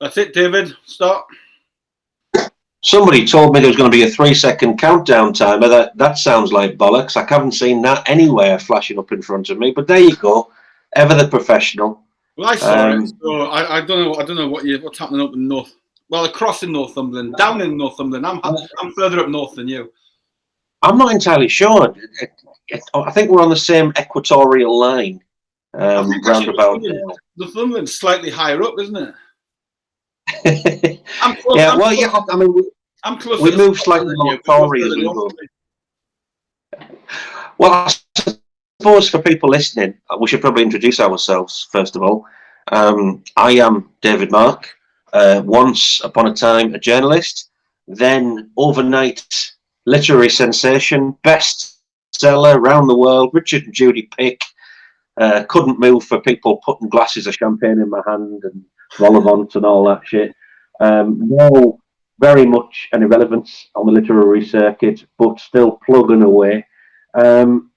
That's it, David. Start. Somebody told me there was going to be a 3-second countdown timer. That sounds like bollocks. I haven't seen that anywhere flashing up in front of me. But there you go. Ever the professional. Well, I saw it, so I don't know what's happening up in North. Well, across in Northumberland, down in Northumberland. I'm further up north than you. I'm not entirely sure. I think we're on the same equatorial line. Roundabout. Northumberland's slightly higher up, isn't it? I'm close. Yeah, well, yeah. I mean, I'm close. We move slightly more Tory as we go. Well, I suppose for people listening, we should probably introduce ourselves first of all. I am David Mark. Once upon a time, a journalist, then overnight literary sensation, bestseller around the world. Richard and Judy Pick. Couldn't move for people putting glasses of champagne in my hand and Volavant and all that shit. No, very much an irrelevance on the literary circuit, but still plugging away. And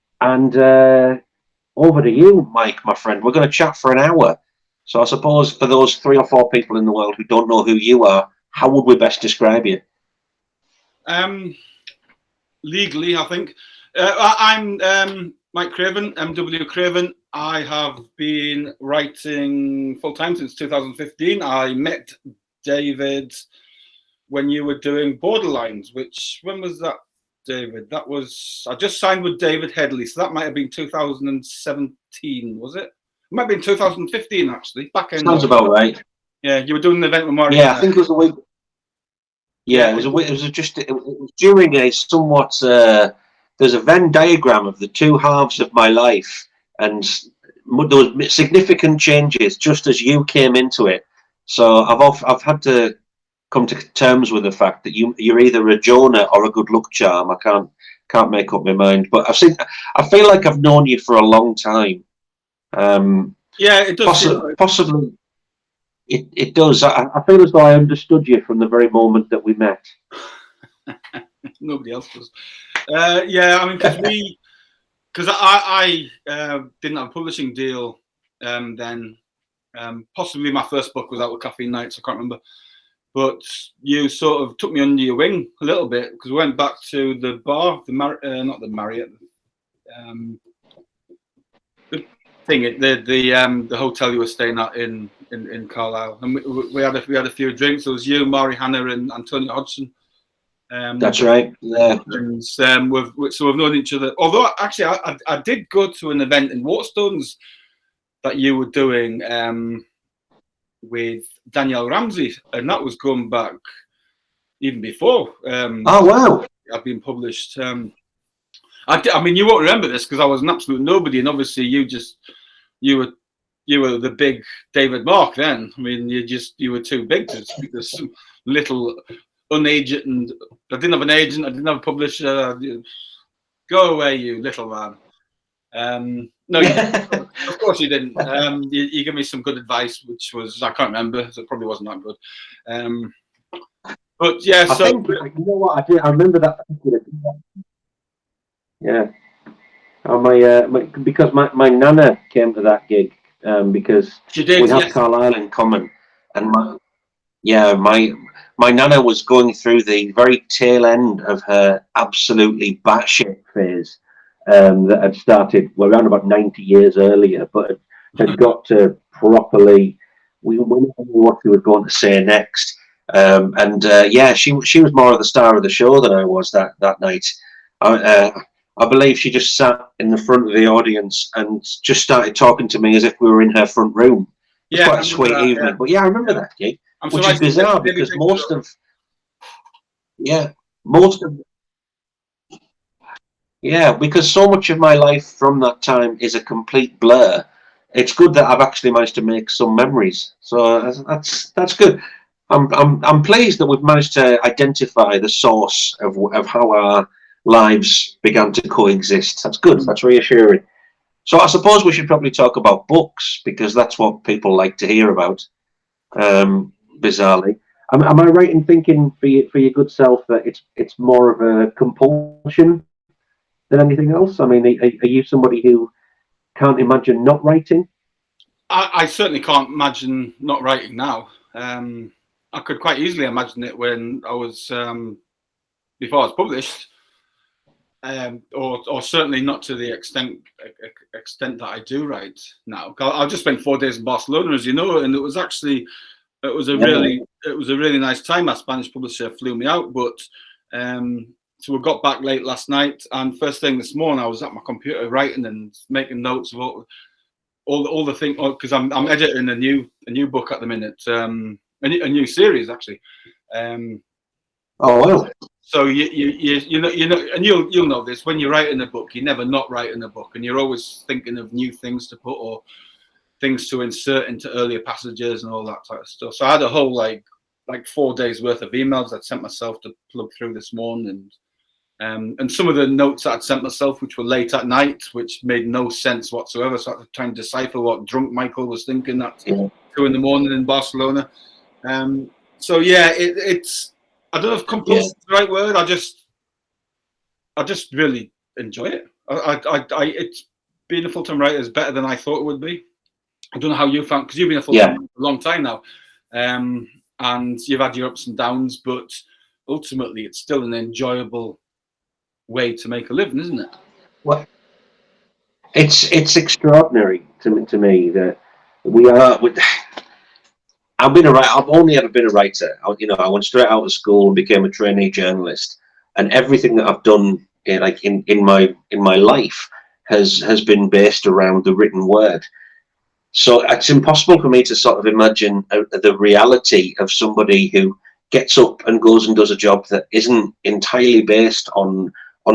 over to you, Mike, my friend. We're going to chat for an hour. So I suppose for those 3 or 4 people in the world who don't know who you are, how would we best describe you? Legally, I think. I'm Mike Craven, MW Craven. I have been writing full-time since 2015. I met David when you were doing Borderlines, when was that, David? That was, I just signed with David Headley, so that might have been 2017, was it? It might have been 2015, actually. Back in. Sounds about right. Yeah, you were doing an event with Mario. Yeah, I think it was a week. Yeah, it was during a somewhat. There's a Venn diagram of the 2 halves of my life, and there was significant changes just as you came into it. So I've had to come to terms with the fact that you're either a Jonah or a good luck charm. I can't make up my mind, but I feel like I've known you for a long time. Yeah, it does. Possibly, it does. I feel as though I understood you from the very moment that we met. Nobody else does. Yeah, I mean, because I didn't have a publishing deal then. Possibly my first book was out with Caffeine Nights. I can't remember, but you sort of took me under your wing a little bit because we went back to the bar, not the Marriott, the hotel you were staying at in Carlisle, and we had a few drinks. It was you, Mari Hannah, and Antonio Hodgson. That's right. Yeah. And we've known each other. Although actually, I did go to an event in Waterstones that you were doing with Danielle Ramsey, and that was going back even before. Oh wow! I've been published. I mean, you won't remember this because I was an absolute nobody, and obviously you were the big David Mark then. I mean, you were too big to speak to some little unagent, and I didn't have an agent, I didn't have a publisher. Go away, you little man. No, of course you didn't. You gave me some good advice, which was, I can't remember, so it probably wasn't that good. But yeah, I think, you know what I did? I remember that. Yeah. Because my nana came to that gig because we have Carlisle in common, and my nana was going through the very tail end of her absolutely batshit phase that had started around about 90 years earlier, but had got to properly. We knew what she was going to say next, she was more of the star of the show than I was that night. I believe she just sat in the front of the audience and just started talking to me as if we were in her front room. It was quite a sweet evening. Yeah. But yeah, I remember that gig, which is bizarre because because so much of my life from that time is a complete blur. It's good that I've actually managed to make some memories. So that's good. I'm pleased that we've managed to identify the source of how our lives began to coexist. That's good. That's reassuring. So I suppose we should probably talk about books because that's what people like to hear about. Bizarrely, am I right in thinking for your good self that it's more of a compulsion than anything else? I mean, are you somebody who can't imagine not writing? I certainly can't imagine not writing now. I could quite easily imagine it when I was before I was published, or certainly not to the extent that I do write now. I just spent 4 days in Barcelona, as you know, and it was a really nice time. My Spanish publisher flew me out, but so we got back late last night, and first thing this morning I was at my computer writing and making notes of all the things, because I'm editing a new book at the minute, a new series actually. Oh well. So you know, and you'll know this, when you're writing a book, you're never not writing a book, and you're always thinking of new things to put or things to insert into earlier passages and all that type of stuff. So I had a whole like 4 days worth of emails I'd sent myself to plug through this morning, and some of the notes that I'd sent myself, which were late at night, which made no sense whatsoever. So I had to try and decipher what drunk Michael was thinking at 2 in the morning in Barcelona. So yeah, it's, I don't know if compulsive is the right word. I just really enjoy it. It's, being a full-time writer is better than I thought it would be. I don't know how you found, because you've been a full-time writer for a long time now, and you've had your ups and downs, but ultimately it's still an enjoyable way to make a living, isn't it? Well, it's extraordinary to me that we are. I've only ever been a writer. I went straight out of school and became a trainee journalist, and everything that I've done, in my life, has been based around the written word. So it's impossible for me to sort of imagine the reality of somebody who gets up and goes and does a job that isn't entirely based on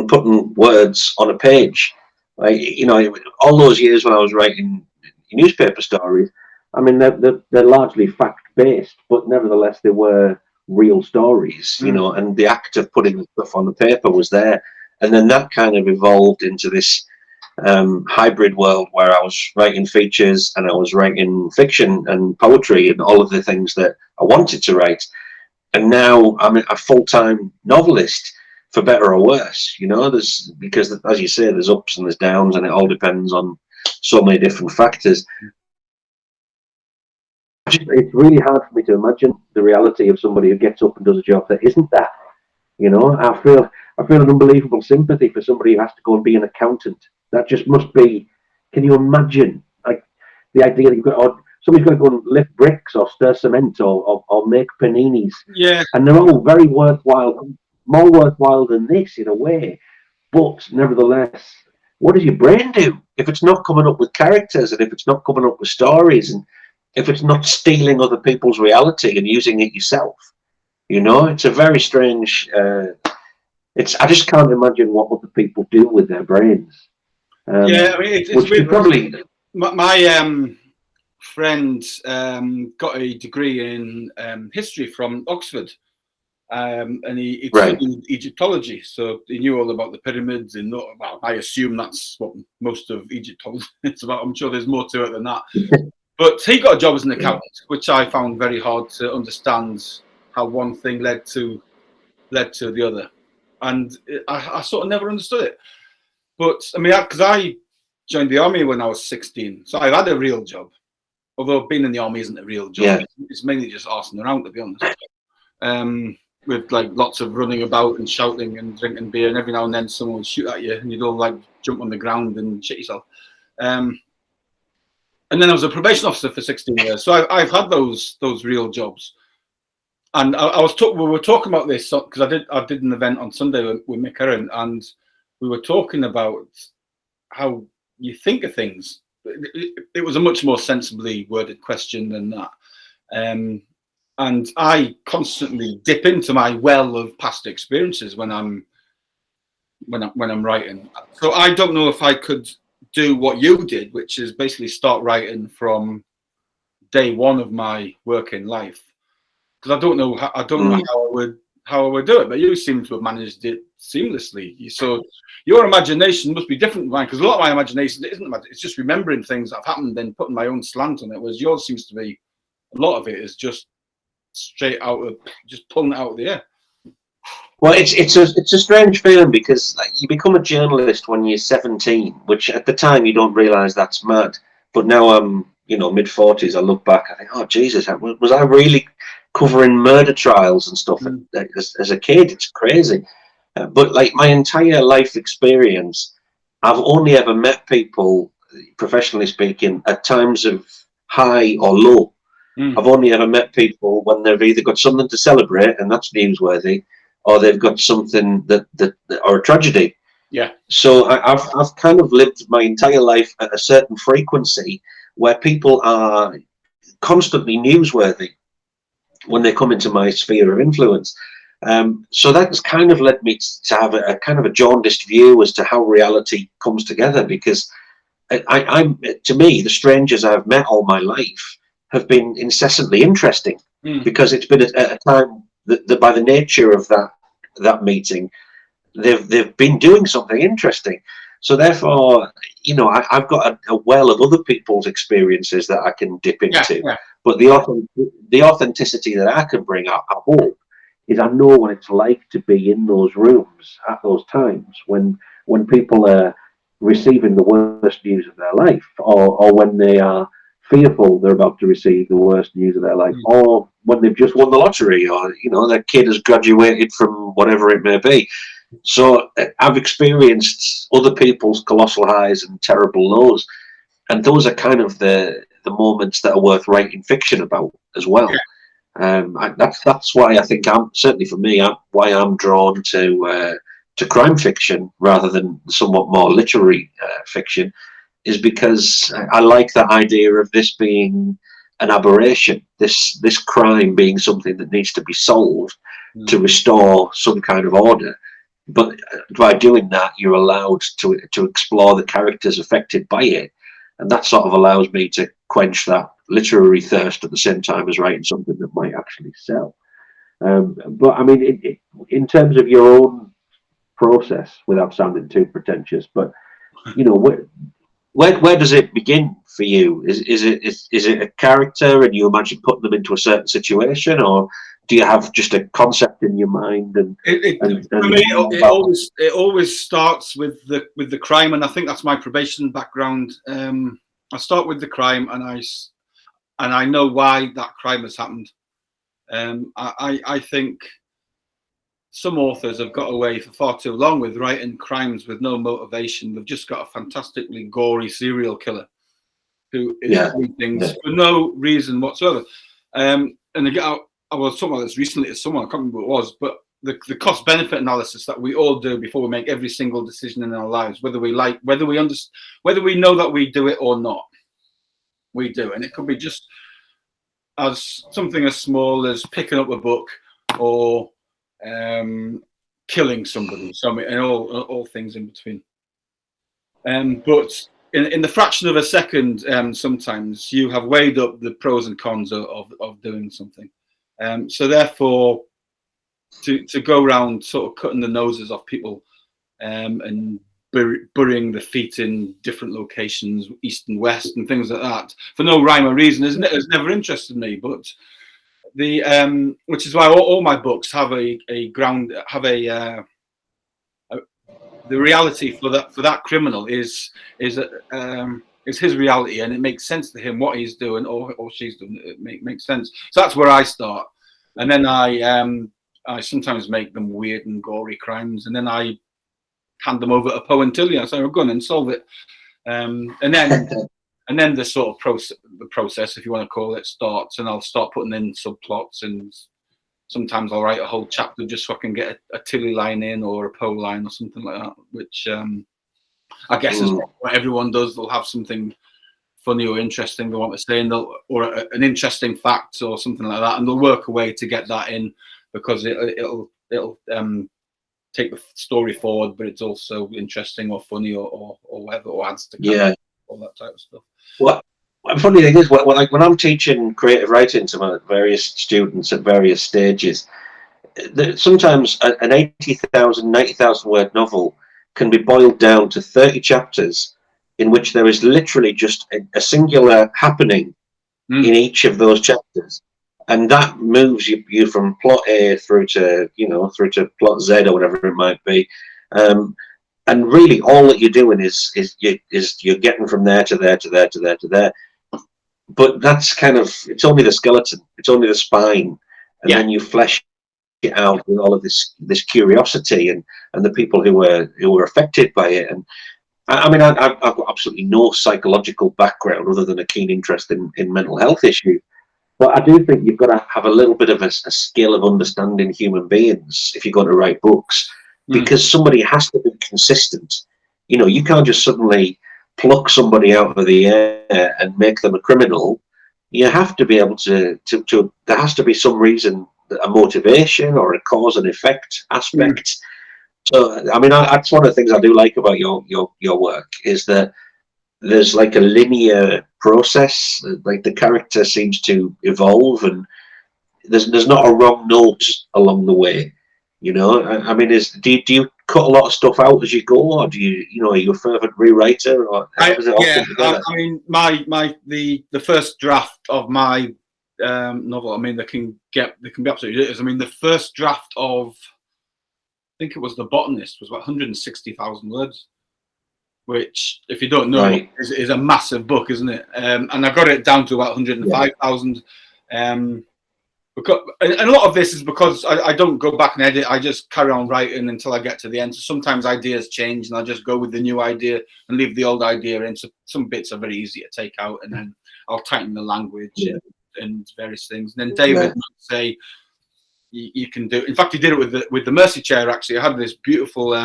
putting words on a page. All those years when I was writing newspaper stories, I mean, they're largely fact-based, but nevertheless, they were real stories, and the act of putting the stuff on the paper was there. And then that kind of evolved into this hybrid world where I was writing features and I was writing fiction and poetry and all of the things that I wanted to write. And now I'm a full-time novelist, for better or worse. Because, as you say, there's ups and there's downs, and it all depends on so many different factors. It's really hard for me to imagine the reality of somebody who gets up and does a job that isn't that. I feel an unbelievable sympathy for somebody who has to go and be an accountant. That just must be. Can you imagine, like, the idea that you've got, or somebody's got to go and lift bricks or stir cement or make paninis? Yeah, and they're all very worthwhile, more worthwhile than this in a way. But nevertheless, what does your brain do if it's not coming up with characters, and if it's not coming up with stories, and if it's not stealing other people's reality and using it yourself? It's a very strange. I just can't imagine what other people do with their brains. Yeah, I mean, it's weird. Probably my friend got a degree in history from Oxford, and he studied Egyptology, so he knew all about the pyramids. And I assume that's what most of Egyptology is about. I'm sure there's more to it than that. But he got a job as an accountant, which I found very hard to understand, how one thing led to the other, and I sort of never understood it. But I mean, because I joined the army when I was 16, so I've had a real job. Although being in the army isn't a real job; it's mainly just arsing around, to be honest. With like lots of running about and shouting and drinking beer, and every now and then someone would shoot at you, and you'd all like jump on the ground and shit yourself. And then I was a probation officer for 16 years, so I've had those real jobs. And we were talking about this because I did an event on Sunday with Mick Herron, and we were talking about how you think of things. It was a much more sensibly worded question than that. And I constantly dip into my well of past experiences when I'm writing. So I don't know if I could do what you did, which is basically start writing from day one of my working life. Because I don't know how I would do it, but you seem to have managed it seamlessly. So your imagination must be different than mine, because a lot of my imagination isn't. It's just remembering things that have happened, then putting my own slant on it. Whereas yours seems to be, a lot of it is just straight out of, just pulling it out of the air. Well, it's a strange feeling, because you become a journalist when you're 17, which at the time you don't realise that's mad. But now I'm mid-40s, I look back, I think, oh Jesus, was I really covering murder trials and stuff as a kid? It's crazy. But like my entire life experience, I've only ever met people, professionally speaking, at times of high or low. I've only ever met people when they've either got something to celebrate, and that's newsworthy, or they've got something that or a tragedy. Yeah. So I've kind of lived my entire life at a certain frequency where people are constantly newsworthy when they come into my sphere of influence. So that's kind of led me to have a kind of a jaundiced view as to how reality comes together, because I'm to me, the strangers I've met all my life have been incessantly interesting, because it's been at a time that by the nature of that meeting, they've been doing something interesting. So therefore, I've got a well of other people's experiences that I can dip into. Yeah. But the authenticity that I can bring up, I hope, is I know what it's like to be in those rooms at those times when people are receiving the worst news of their life, or when they are fearful they're about to receive the worst news of their life, or when they've just won the lottery, or their kid has graduated from whatever it may be. So I've experienced other people's colossal highs and terrible lows, and those are kind of the moments that are worth writing fiction about as well. That's why I think certainly for me, why I'm drawn to crime fiction rather than somewhat more literary fiction, is because I like that idea of this being an aberration, this crime being something that needs to be solved to restore some kind of order. But by doing that, you're allowed to explore the characters affected by it, and that sort of allows me to quench that literary thirst at the same time as writing something that might actually sell. But I mean, in terms of your own process, without sounding too pretentious, but where does it begin for you? Is it a character, and you imagine putting them into a certain situation, or do you have just a concept in your mind? And for me, it always starts with the crime, and I think that's my probation background. I start with the crime, and I know why that crime has happened. I think some authors have got away for far too long with writing crimes with no motivation. They've just got a fantastically gory serial killer who is doing things for no reason whatsoever. And again, I was talking about this recently to someone, I can't remember who it was, but the cost-benefit analysis that we all do before we make every single decision in our lives, whether we know that we do it or not, we do. And it could be just as something as small as picking up a book or killing somebody, and all things in between. But in the fraction of a second, sometimes you have weighed up the pros and cons of doing something. So therefore, to go around sort of cutting the noses off people and burying the feet in different locations, east and west, and things like that, for no rhyme or reason, has never interested me. But which is why all my books have the reality for that criminal is his reality, and it makes sense to him what he's doing or she's doing. It makes sense. So that's where I start, and then I sometimes make them weird and gory crimes, and then I hand them over to Poe and Tilly. I say, "We're going and solve it," and then the sort of process, if you want to call it, starts, and I'll start putting in subplots, and sometimes I'll write a whole chapter just so I can get a Tilly line in or a Poe line or something like that, which I guess is what everyone does. They'll have something funny or interesting they want to say, or an interesting fact or something like that, and they'll work a way to get that in, because it'll take the story forward, but it's also interesting or funny or whatever, or adds to all that type of stuff. Well, the funny thing is, when I'm teaching creative writing to my various students at various stages, sometimes an 80,000, 90,000 word novel can be boiled down to 30 chapters in which there is literally just a singular happening in each of those chapters. And that moves you from plot A through to plot Z or whatever it might be. And really all that you're doing is you're getting from there to there to there to there to there. but that's kind of, it's only the skeleton, it's only the spine, and then you flesh it out with all of this curiosity and the people who were affected by it. And I mean, I've got absolutely no psychological background other than a keen interest in mental health issues. But I do think you've got to have a little bit of a skill of understanding human beings if you're going to write books, because somebody has to be consistent. You know, you can't just suddenly pluck somebody out of the air and make them a criminal. You have to be able to there has to be some reason, a motivation or a cause and effect aspect. So, I mean, that's one of the things I do like about your work, is that there's like a linear process. Like the character seems to evolve, and there's not a wrong note along the way. You know, I mean, do you cut a lot of stuff out as you go, or do you are you a fervent rewriter, or how does it all come together? I mean, the first draft of my novel. I mean, they can be absolutely ridiculous. I mean, the first draft of, I think it was The Botanist, was about 160,000 words, which, if you don't know, is a massive book, isn't it? And I got it down to about 105,000. And a lot of this is because I don't go back and edit. I just carry on writing until I get to the end. So sometimes ideas change, and I just go with the new idea and leave the old idea in. So some bits are very easy to take out, and then I'll tighten the language and various things. And then David might say, you can do. In fact, he did it with the Mercy Chair. Actually, I had this beautiful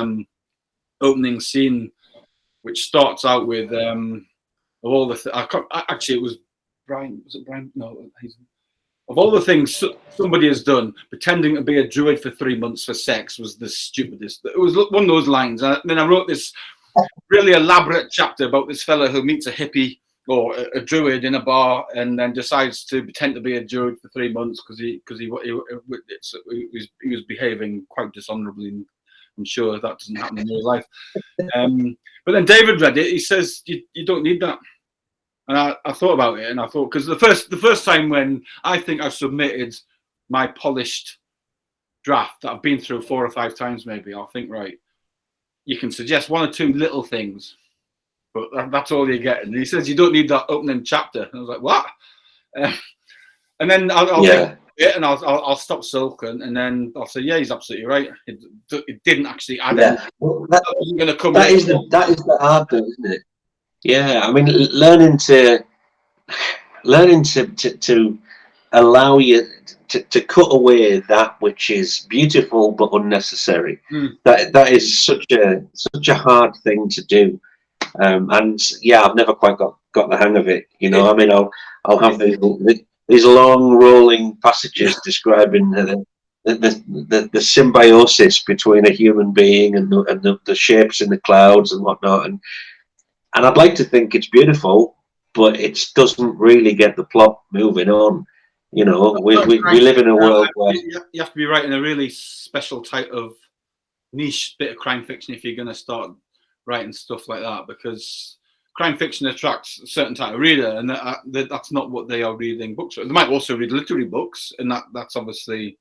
opening scene, which starts out with of all the. Actually, it was Brian. Was it Brian? No, of all the things somebody has done, pretending to be a druid for 3 months for sex was the stupidest. It was one of those lines. And then I wrote this really elaborate chapter about this fella who meets a hippie or a druid in a bar, and then decides to pretend to be a druid for 3 months because he was behaving quite dishonorably. And I'm sure that doesn't happen in real life. But then David read it. He says, "You don't need that." And I thought about it, and I thought, because the first time when I think I submitted my polished draft that I've been through 4 or 5 times, maybe I'll think, right, you can suggest 1 or 2 little things, but that's all you get. And he says, "You don't need that opening chapter." And I was like, "What?" And then I'll think it, and I'll stop sulking, and then I'll say, "Yeah, he's absolutely right. It didn't actually add anything." Well, that wasn't going to come. That is the hard bit, isn't it? Yeah, I mean, learning to allow you to cut away that which is beautiful but unnecessary. That is such a hard thing to do, and yeah, I've never quite got the hang of it. You know, I mean, I'll have these long rolling passages describing the symbiosis between a human being and the shapes in the clouds and whatnot, and I'd like to think it's beautiful, but it doesn't really get the plot moving on. You know, we live in a world where you have to be writing a really special type of niche bit of crime fiction if you're going to start writing stuff like that, because crime fiction attracts a certain type of reader, and that's not what they are reading books for. They might also read literary books, and that's obviously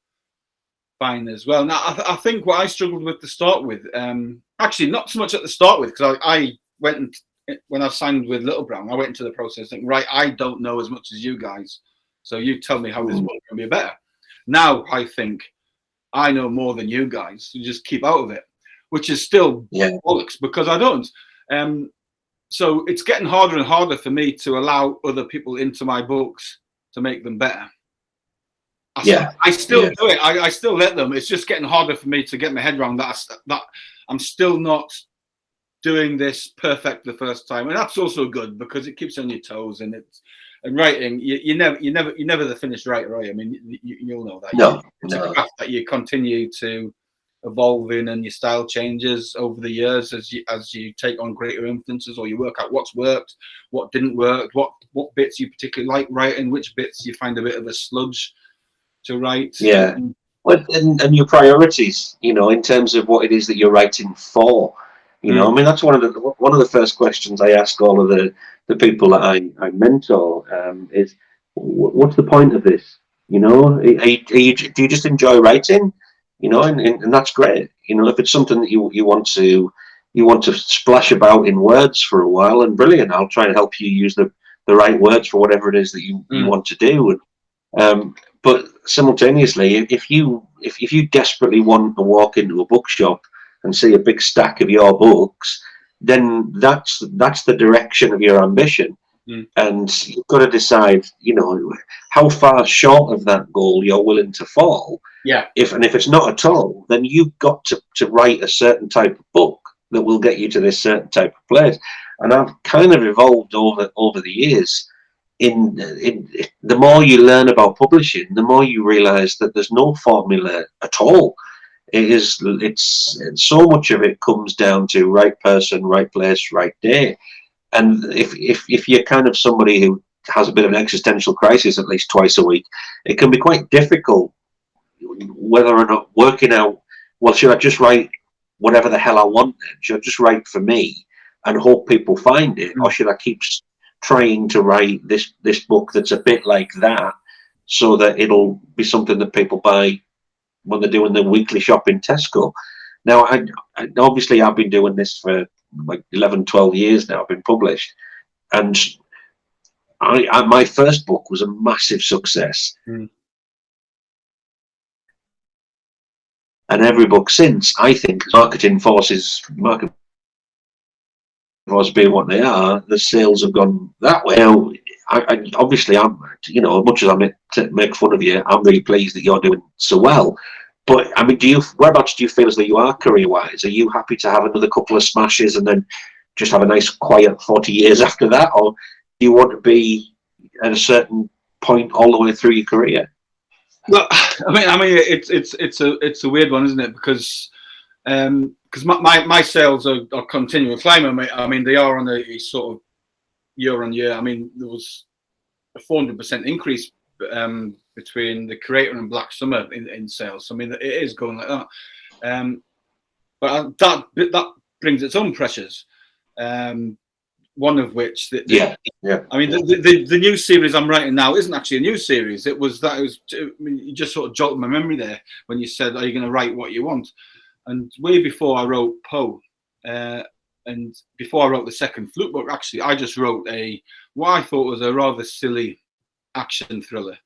fine as well. Now, I think what I struggled with to start with, actually not so much at the start with, because I went and, when I signed with Little Brown, I went into the process thinking, right, I don't know as much as you guys, so you tell me how this book can be better. Now I think I know more than you guys, so just keep out of it, which is still bollocks, because I don't. So it's getting harder and harder for me to allow other people into my books to make them better. I still do it. I still let them. It's just getting harder for me to get my head around that I'm still not doing this perfect the first time, and that's also good because it keeps you on your toes. And writing, you never the finished writer, are you? I mean, you'll know that. It's a craft that you continue to evolve in, and your style changes over the years as you take on greater influences, or you work out what's worked, what didn't work, what bits you particularly like writing, which bits you find a bit of a sludge to write. Yeah. Well, and your priorities, you know, in terms of what it is that you're writing for. You know, I mean, that's one of the first questions I ask all of the people that I mentor, is what's the point of this? You know, do you just enjoy writing? You know, and that's great. You know, if it's something that you want to splash about in words for a while, and brilliant, I'll try and help you use the the right words for whatever it is that you want to do. But simultaneously, if you desperately want to walk into a bookshop and see a big stack of your books, then that's the direction of your ambition. And you've got to decide, how far short of that goal you're willing to fall. Yeah. If it's not at all, then you've got to write a certain type of book that will get you to this certain type of place. And I've kind of evolved over the years. In the more you learn about publishing, the more you realise that there's no formula at all. It's so much of it comes down to right person, right place, right day. And if you're kind of somebody who has a bit of an existential crisis at least twice a week, it can be quite difficult whether or not working out, well, should I just write whatever the hell I want then? Should I just write for me and hope people find it? Or should I keep trying to write this book that's a bit like that, so that it'll be something that people buy when they're doing their weekly shop in Tesco? Now, I obviously I've been doing this for like 11, 12 years now. I've been published, and my first book was a massive success. And every book since, I think, marketing forces being what they are, the sales have gone that way. Now, obviously, I'm, as much as I make fun of you, I'm really pleased that you're doing so well. But I mean, whereabouts do you feel as though you are career-wise? Are you happy to have another couple of smashes and then just have a nice quiet 40 years after that, or do you want to be at a certain point all the way through your career? Well, I mean, it's a weird one, isn't it? Because my sales are continual climbing. I mean, they are on a sort of year on year. I mean, there was a 400% increase between the Craven and Black Summer in sales. I mean, it is going like that. But that brings its own pressures. One of which, I mean, the new series I'm writing now isn't actually a new series. I mean, you just sort of jolted my memory there when you said, "Are you going to write what you want?" And way before I wrote Poe, and before I wrote the second Fluke book, actually, I just wrote what I thought was a rather silly action thriller,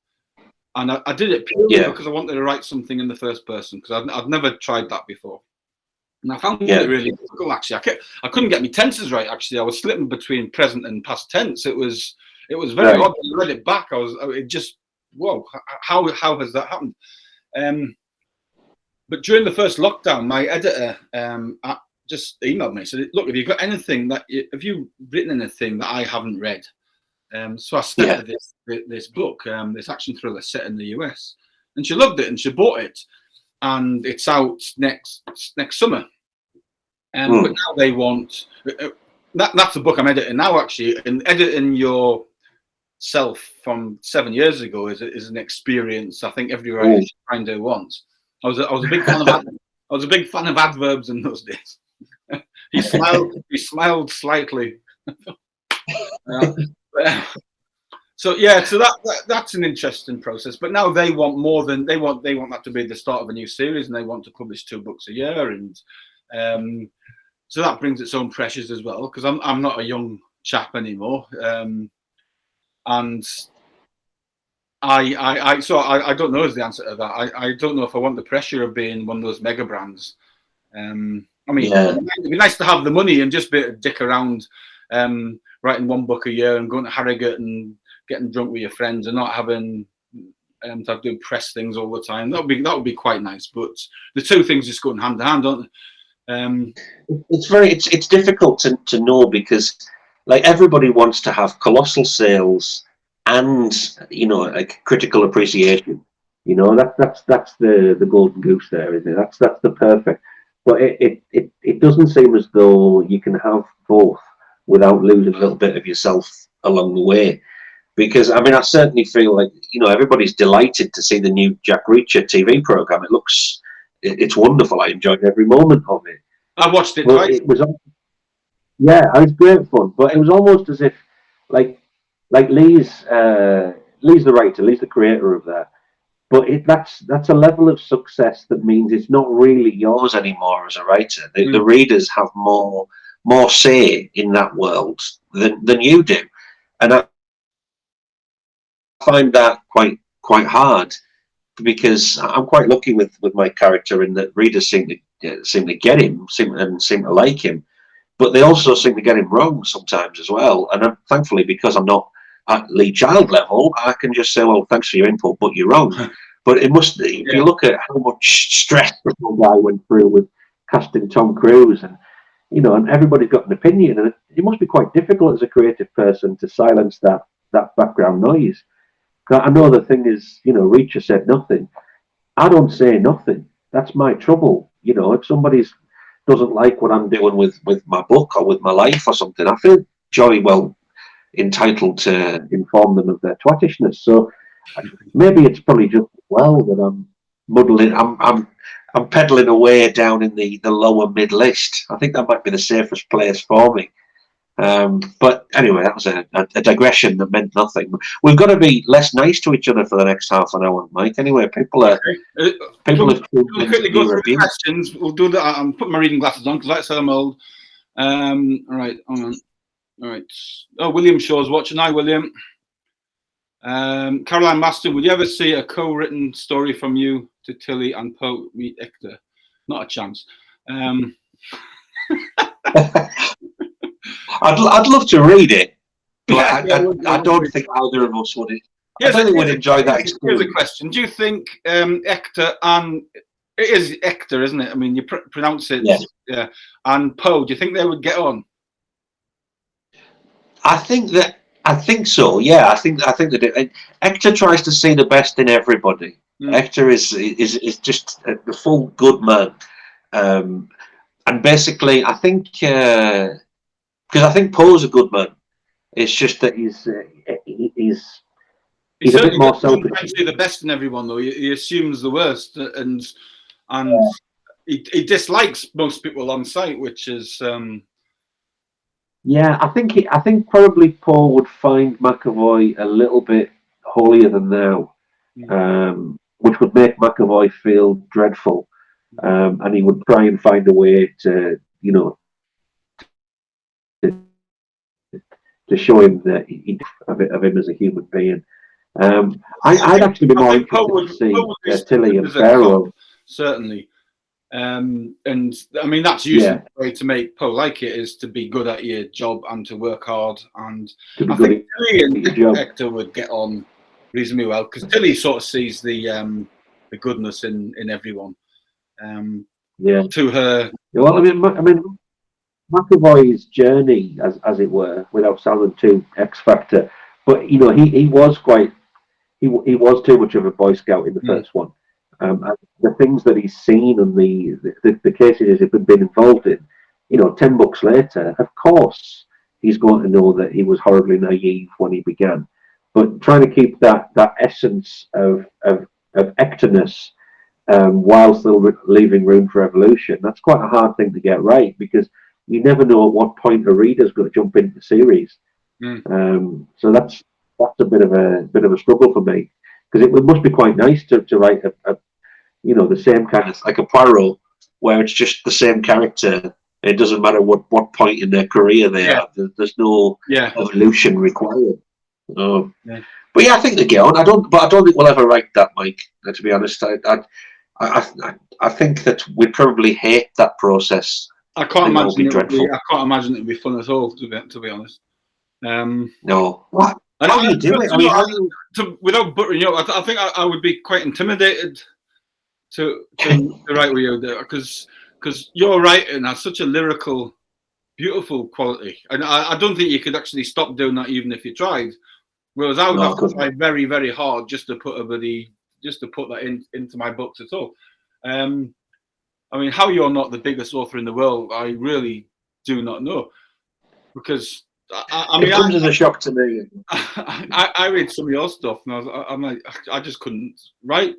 and I did it purely because I wanted to write something in the first person, because I'd never tried that before. And I found it really difficult, actually. I couldn't get my tenses right, actually. I was slipping between present and past tense. It was very odd. When I read it back, whoa, how has that happened? But during the first lockdown, my editor just emailed me. Said, "Look, have you got anything have you written anything that I haven't read?" So I sent her this book, this action thriller set in the US. And she loved it and she bought it. And it's out next summer. But now they want that's the book I'm editing now, actually. And editing yourself from 7 years ago is an experience I think every writer should try and do once. I was a big fan of I was a big fan of adverbs in those days. He smiled slightly. So that's an interesting process. But now they want more than they want that to be the start of a new series, and they want to publish 2 books a year, and so that brings its own pressures as well, because I'm not a young chap anymore, and I don't know is the answer to that. I don't know if I want the pressure of being one of those mega brands. I mean, it'd be nice to have the money and just be able to dick around, writing 1 book a year and going to Harrogate and getting drunk with your friends and not having to have to do press things all the time. That would be quite nice. But the two things just go hand in hand, don't they? It's difficult to know, because like everybody wants to have colossal sales and like critical appreciation. That's the golden goose there, isn't it? That's the perfect. But it doesn't seem as though you can have both without losing a little bit of yourself along the way. Because I mean, I certainly feel like everybody's delighted to see the new Jack Reacher TV program. It's wonderful. I enjoyed every moment of it. I watched it. Well, it was great fun. But it was almost as if like Lee's the writer, Lee's the creator of that. But that's a level of success that means it's not really yours anymore as a writer. The readers have more say in that world than you do, and find that quite hard, because I'm quite lucky with my character in that readers seem to get him, seem to like him, but they also seem to get him wrong sometimes as well. And thankfully, because I'm not at Lee Child level, I can just say, well, thanks for your input, but you're wrong. But it must, if you look at how much stress the poor guy went through with casting Tom Cruise, and and everybody's got an opinion, and it must be quite difficult as a creative person to silence that background noise. I know the thing is, Reacher said nothing. I don't say nothing. That's my trouble. If somebody doesn't like what I'm doing with my book or with my life or something, I feel jolly well entitled to inform them of their twattishness. So maybe it's probably just well that I'm muddling. I'm peddling away down in the lower mid list. I think that might be the safest place for me. But anyway, that was a digression that meant nothing. We've got to be less nice to each other for the next half an hour, Mike. Anyway, people have quickly go through the questions. We'll do that. I'm putting my reading glasses on because, like I said, I'm old. All right, hold on. All right. Oh, William Shaw's watching. Hi, William. Caroline Maston, would you ever see a co-written story from you to Tilly and Poe meet Hector? Not a chance. I'd love to read it, but I don't think either of us would. I don't think we'd enjoy that experience. Here's a question: do you think Hector and it is Hector, isn't it? I mean, you pronounce it, yes. Yeah. And Poe, do you think they would get on? I think so. Yeah, I think that Hector tries to see the best in everybody. Hector is just the full good man, and basically, I think. Because I think Poe's a good man. It's just that he's a bit more selfish. He see the best in everyone, though. He assumes the worst, and he dislikes most people on site, which is. Yeah, I think probably Poe would find McAvoy a little bit holier than thou, which would make McAvoy feel dreadful, and he would try and find a way to to show him that he of him as a human being. I'd actually be more interested to see Tilly and Pharaoh. Certainly. And I mean, that's usually the way to make Poe like it, is to be good at your job and to work hard. And I think Tilly and Hector would get on reasonably well, because Tilly sort of sees the goodness in everyone. To her. Well, I mean, McAvoy's journey, as it were, without sounding too X Factor, but he was too much of a Boy Scout in the first one. And the things that he's seen and the cases he's been involved in, 10 books later, of course, he's going to know that he was horribly naive when he began. But trying to keep that essence of Hectorness while still leaving room for evolution, that's quite a hard thing to get right, because you never know at what point a reader's going to jump into the series. So that's a bit of a struggle for me, because it must be quite nice to write the same kind of, like a Poirot, where it's just the same character. It doesn't matter what point in their career they are. There's no evolution required. But I think they get on. I don't think we'll ever write that, Mike. To be honest, I think that we'd probably hate that process. I can't imagine it would be fun at all. To be honest. No. What? How do you do it? Without buttering you up, I think I would be quite intimidated to write with you, because your writing has such a lyrical, beautiful quality, and I don't think you could actually stop doing that even if you tried. Whereas I would have to try very, very hard just to put that into my books at all. I mean, how you're not the biggest author in the world, I really do not know, because I mean, it comes as a shock to me. I read some of your stuff, and I'm like, I just couldn't write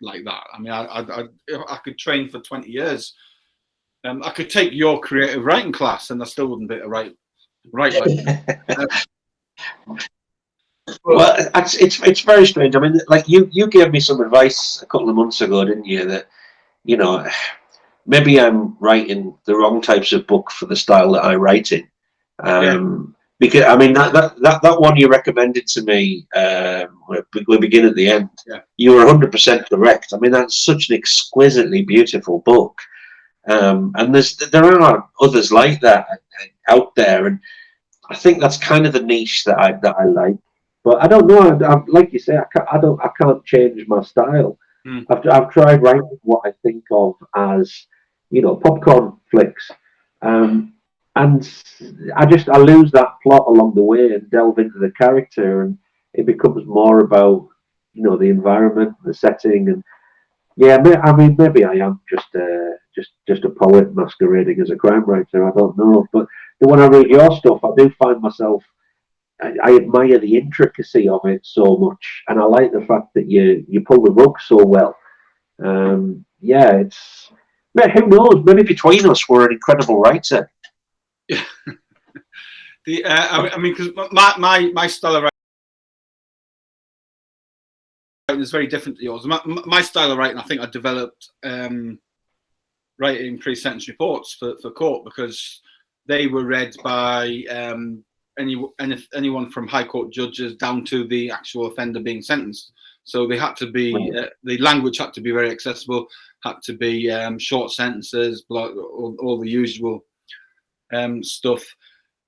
like that. I mean, I could train for 20 years. I could take your creative writing class, and I still wouldn't be able to write like that. Well, it's very strange. I mean, like you gave me some advice a couple of months ago, didn't you? That maybe I'm writing the wrong types of book for the style that I write in. because I mean that one you recommended to me, we begin at the end. Yeah. You were 100% correct. I mean, that's such an exquisitely beautiful book, and there are others like that out there, and I think that's kind of the niche that I like. But I don't know. Like you say, I can't change my style. Mm. I've tried writing what I think of as, popcorn flicks, and I lose that plot along the way and delve into the character, and it becomes more about the environment, the setting, and yeah. I mean, maybe I am just a poet masquerading as a crime writer. I don't know, but when I read your stuff, I do find myself. I admire the intricacy of it so much, and I like the fact that you pull the rug so well. Yeah, who knows? Maybe between us, we're an incredible writer. Yeah. I mean, because my style of writing is very different to yours. My style of writing, I think, I developed writing pre-sentence reports for court, because they were read by anyone from high court judges down to the actual offender being sentenced. So they had to be the language had to be very accessible, had to be short sentences, all the usual stuff.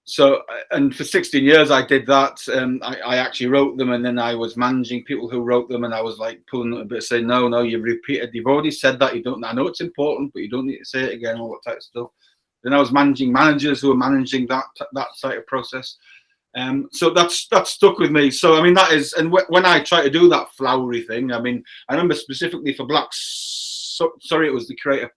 So, and for 16 years I did that. I actually wrote them, and then I was managing people who wrote them, and I was like pulling them a bit, saying, no, you've already said that. You don't. I know it's important, but you don't need to say it again, all that type of stuff. Then I was managing managers who were managing that type of process. So that's stuck with me. So I mean, that is, and when I try to do that flowery thing, I mean, I remember specifically for sorry, it was the Creator.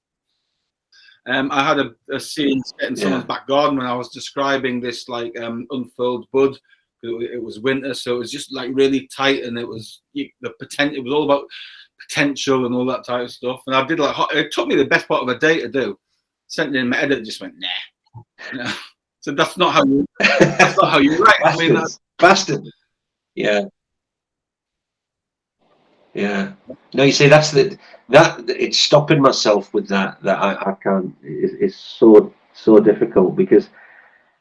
I had a scene set in someone's back garden when I was describing this like unfurled bud. It was winter, so it was just like really tight, and it was the potential. It was all about potential and all that type of stuff. And I did it took me the best part of a day to do. Sent it in, my editor just went nah. So that's not how you write. I mean, that's bastard. Yeah. Yeah. No, you see, that it's stopping myself with that I can't. It's so difficult, because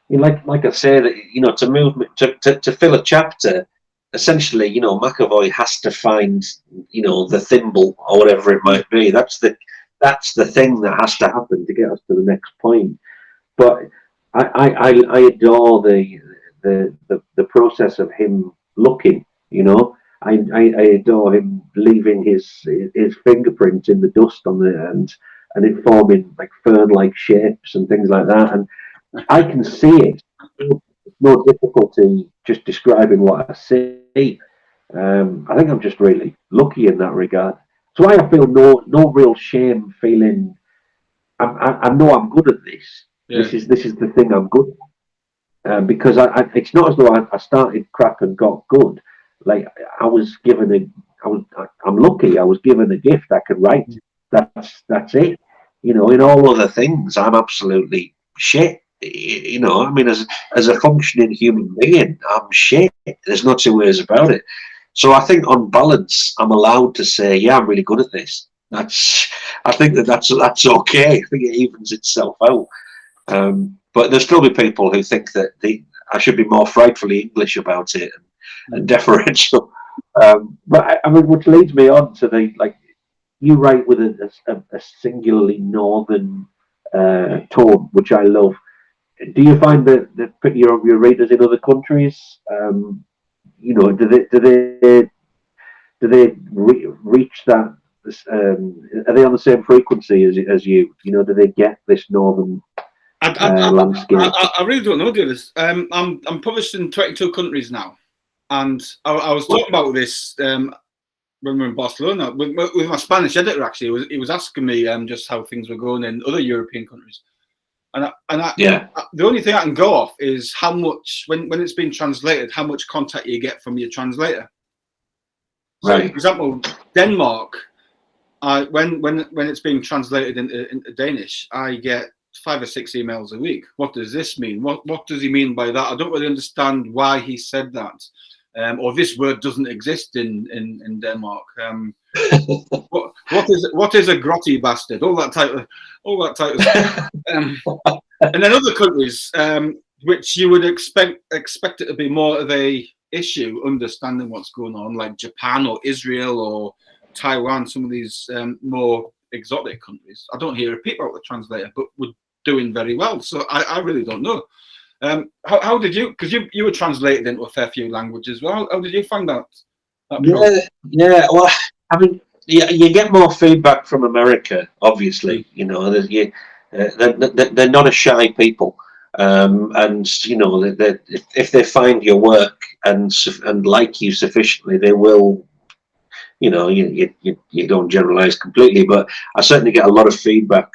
like I say, that to move to fill a chapter, essentially, McAvoy has to find the thimble or whatever it might be. That's the thing that has to happen to get us to the next point. But I adore the process of him looking. I adore him leaving his fingerprint in the dust on and it forming like fern-like shapes and things like that. And I can see it. No difficulty just describing what I see. I think I'm just really lucky in that regard. So I feel no real shame feeling. I know I'm good at this. Yeah. This is the thing I'm good at. Because it's not as though I started crap and got good. Like I'm lucky. I was given a gift. I could write. That's it. In all other things, I'm absolutely shit. I mean, as a functioning human being, I'm shit. There's no two ways about it. So I think on balance, I'm allowed to say, yeah, I'm really good at this. I think that's okay. I think it evens itself out. But there'll still be people who think that I should be more frightfully English about it and deferential. But I mean, which leads me on to you write with a singularly northern tone, which I love. Do you find that your readers in other countries, do they reach that? Are they on the same frequency as you? Do they get this northern landscape? I really don't know, Davis. I'm published in 22 countries now, and I was talking about this when we were in Barcelona with my Spanish editor. Actually, he was asking me just how things were going in other European countries, and the only thing I can go off is how much when it's been translated, how much contact you get from your translator. So, right. For example, Denmark. When it's being translated into Danish, I get 5 or 6 emails a week. What does this mean? What does he mean by that? I don't really understand why he said that, or this word doesn't exist in Denmark. What is a grotty bastard? All that type of stuff. And then other countries, which you would expect it to be more of a issue understanding what's going on, like Japan or Israel or Taiwan, some of these more exotic countries. I don't hear a peep out the translator, but we're doing very well. So I really don't know. How did you? Because you were translated into a fair few languages. Well, how did you find that? Yeah. Well, I mean, you get more feedback from America, obviously. You know, they're not a shy people, and you know, if they find your work and like you sufficiently, they will. You know, you don't generalize completely, but I certainly get a lot of feedback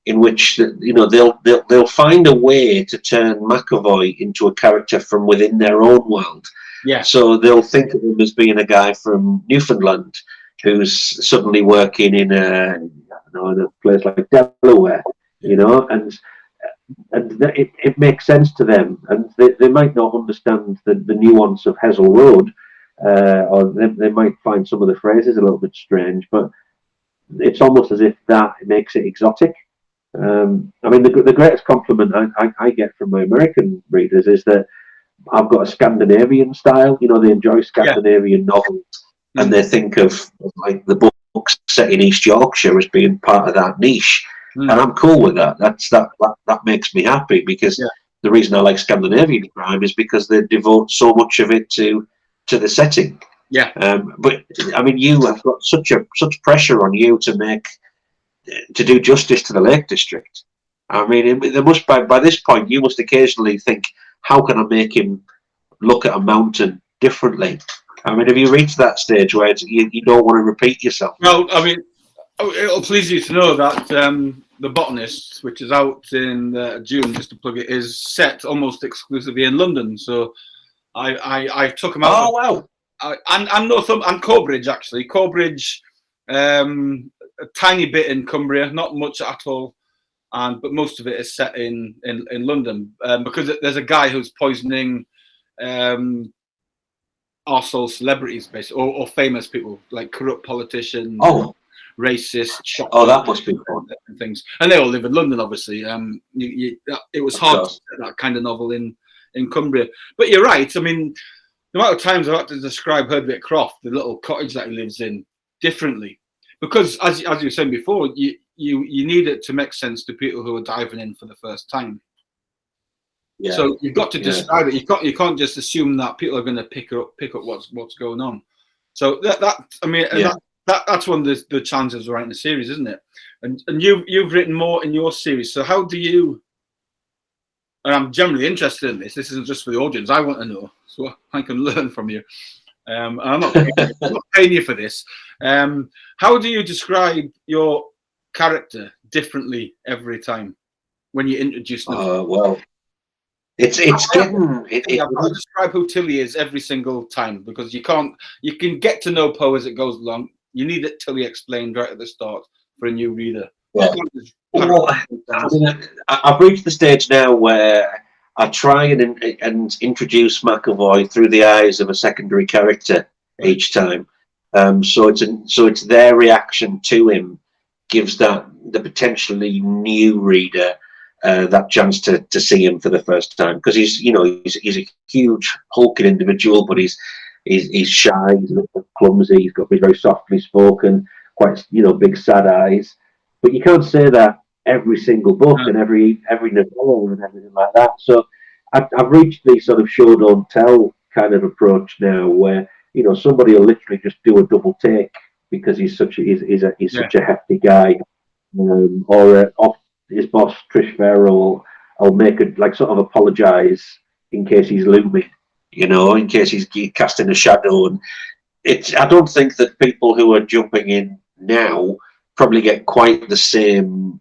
in which you know they'll find a way to turn McAvoy into a character from within their own world. Yeah. So they'll think of him as being a guy from Newfoundland who's suddenly working in a place like Delaware, you know, and it makes sense to them, and they might not understand the nuance of Hessel Road, or they might find some of the phrases a little bit strange, but it's almost as if that makes it exotic. I mean, the greatest compliment I get from my American readers is that I've got a Scandinavian style. You know, they enjoy Scandinavian novels, and they think of like the books set in East Yorkshire as being part of that niche. And I'm cool with that. That makes me happy, because the reason I like Scandinavian crime is because they devote so much of it to the setting. Yeah. But I mean, you have got such pressure on you to do justice to the Lake District. I mean, there must by this point you must occasionally think, how can I make him look at a mountain differently? I mean, have you reached that stage where you don't want to repeat yourself? Well, I mean, it'll please you to know that The Botanist, which is out in June, just to plug it, is set almost exclusively in London. So I took him out. Oh, wow. And Corbridge, actually. Corbridge, a tiny bit in Cumbria, not much at all. But most of it is set in London, because there's a guy who's poisoning arsehole celebrities, basically, or famous people, like corrupt politicians, racist, that must be fun. And things. And they all live in London, obviously. It was hard to set that kind of novel in Cumbria. But you're right. I mean, the amount of times I've had to describe Herdwick Croft, the little cottage that he lives in, differently, because as you were saying before, you need it to make sense to people who are diving in for the first time. Yeah. So you've got to describe it. You can't just assume that people are going to pick up what's going on. So that's one of the challenges of writing a series, isn't it? And you've written more in your series. So how do you? And I'm generally interested in this. This isn't just for the audience. I want to know, so I can learn from you. And I'm not paying you for this. How do you describe your character differently every time when you introduce them? Well, it's getting. I've got to describe who Tilly is every single time, because you can get to know Poe as it goes along. You need it Tilly explained right at the start for a new reader. Yeah. Well, I've reached the stage now where I try and introduce McAvoy through the eyes of a secondary character each time. So it's their reaction to him gives the potentially new reader that chance to see him for the first time, because he's a huge hulking individual, but he's shy, he's a little clumsy, he's got to be very softly spoken, quite big sad eyes. But you can't say that every single book and every novella and everything like that. So I've reached the sort of show don't tell kind of approach now, where somebody will literally just do a double take because he's such a hefty guy, or his boss Trish Farrell will make sort of apologise in case he's looming, in case he's casting a shadow. And I don't think that people who are jumping in now probably get quite the same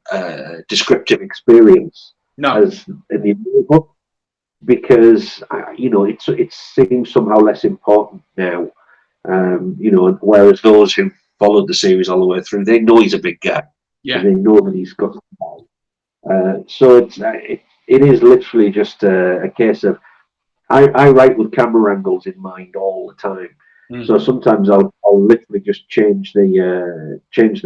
descriptive experience as in the book, because it seems somehow less important now. Whereas those who followed the series all the way through, they know he's a big guy. Yeah. And they know that he's got. So it is literally just a case of I write with camera angles in mind all the time. So sometimes I'll literally just change the